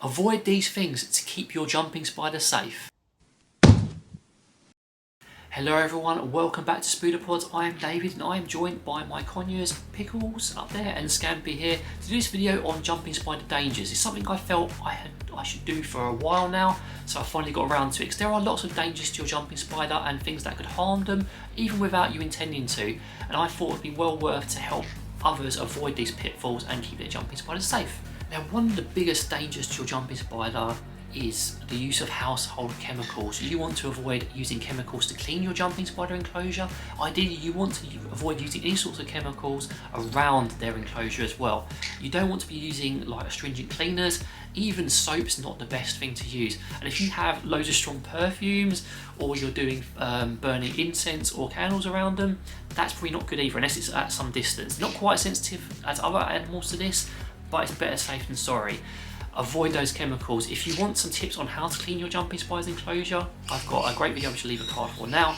Avoid these things to keep your jumping spider safe. Hello everyone, welcome back to Spooderpods. I am David and I am joined by my conures, Pickles up there and Scampy here to do this video on jumping spider dangers. It's something I felt I should do for a while now, so I finally got around to it, because there are lots of dangers to your jumping spider and things that could harm them even without you intending to, and I thought it would be well worth to help others avoid these pitfalls and keep their jumping spiders safe. Now, one of the biggest dangers to your jumping spider is the use of household chemicals. You want to avoid using chemicals to clean your jumping spider enclosure. Ideally, you want to avoid using any sorts of chemicals around their enclosure as well. You don't want to be using like astringent cleaners. Even soap's not the best thing to use. And if you have loads of strong perfumes, or you're doing burning incense or candles around them, that's probably not good either, unless it's at some distance. Not quite sensitive as other animals to this, but it's better safe than sorry. Avoid those chemicals. If you want some tips on how to clean your jumping spider's enclosure, I've got a great video which I'll leave a card for now.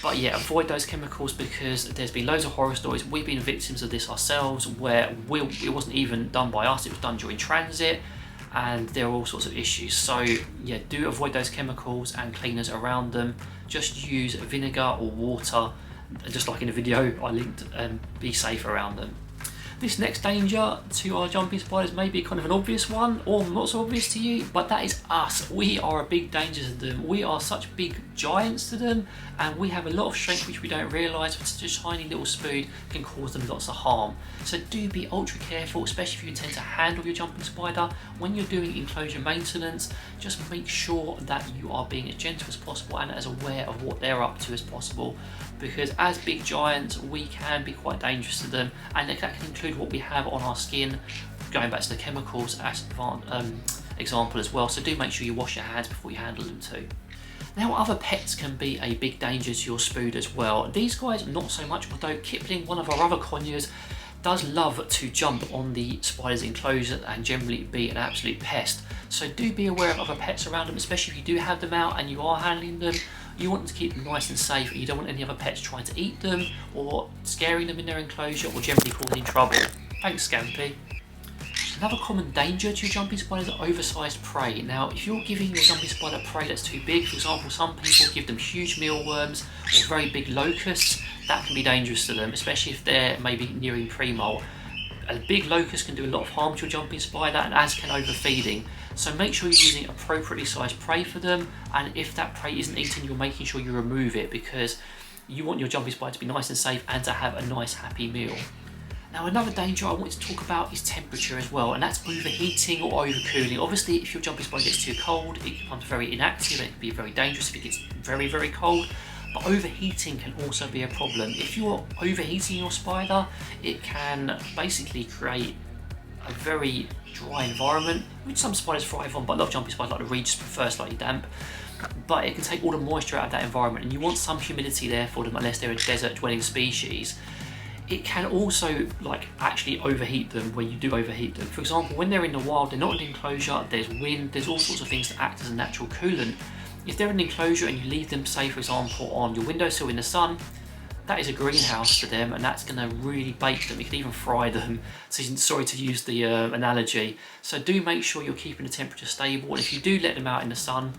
But yeah, avoid those chemicals, because there's been loads of horror stories. We've been victims of this ourselves, where it wasn't even done by us, it was done during transit, and there are all sorts of issues. So yeah, do avoid those chemicals and cleaners around them. Just use vinegar or water, just like in the video I linked, and be safe around them. This next danger to our jumping spiders may be kind of an obvious one, or not so obvious to you, but that is us. We are a big danger to them. We are such big giants to them, and we have a lot of strength which we don't realise, but such a tiny little spood can cause them lots of harm. So do be ultra careful, especially if you intend to handle your jumping spider. When you're doing enclosure maintenance, just make sure that you are being as gentle as possible and as aware of what they're up to as possible, because as big giants we can be quite dangerous to them, and that can include what we have on our skin, going back to the chemicals as an example as well. So do make sure you wash your hands before you handle them too. Now, other pets can be a big danger to your spood as well. These guys not so much, although Kipling, one of our other conures, does love to jump on the spider's enclosure and generally be an absolute pest. So do be aware of other pets around them, especially if you do have them out and you are handling them. You want to keep them nice and safe. You don't want any other pets trying to eat them or scaring them in their enclosure or generally causing trouble. Thanks, Scampy. Another common danger to your jumping spiders are oversized prey. Now, if you're giving your jumping spider prey that's too big, for example, some people give them huge mealworms or very big locusts, that can be dangerous to them, especially if they're maybe nearing pre-molt. A big locust can do a lot of harm to your jumping spider, and as can overfeeding. So make sure you're using appropriately sized prey for them, and if that prey isn't eaten, you're making sure you remove it, because you want your jumping spider to be nice and safe and to have a nice happy meal. Now, another danger I wanted to talk about is temperature as well, and that's overheating or overcooling. Obviously, if your jumping spider gets too cold, it becomes very inactive and it can be very dangerous if it gets very, very cold. But overheating can also be a problem. If you're overheating your spider, it can basically create a very dry environment, which some spiders thrive on, but a lot of jumping spiders like the regius prefer slightly damp. But it can take all the moisture out of that environment, and you want some humidity there for them unless they're a desert dwelling species. It can also actually overheat them when you do overheat them. For example, when they're in the wild, they're not in an enclosure, there's wind, there's all sorts of things that act as a natural coolant. If they're in an enclosure and you leave them, say for example, on your windowsill in the sun, that is a greenhouse to them, and that's going to really bake them. You can even fry them. So sorry to use the analogy. So do make sure you're keeping the temperature stable, and if you do let them out in the sun,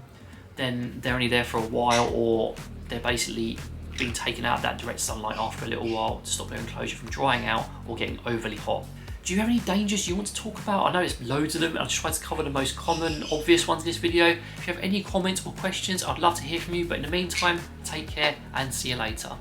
then they're only there for a while, or they're basically being taken out of that direct sunlight after a little while to stop their enclosure from drying out or getting overly hot. Do you have any dangers you want to talk about? I know there's loads of them, and I'll just try to cover the most common, obvious ones in this video. If you have any comments or questions, I'd love to hear from you, but in the meantime, take care and see you later.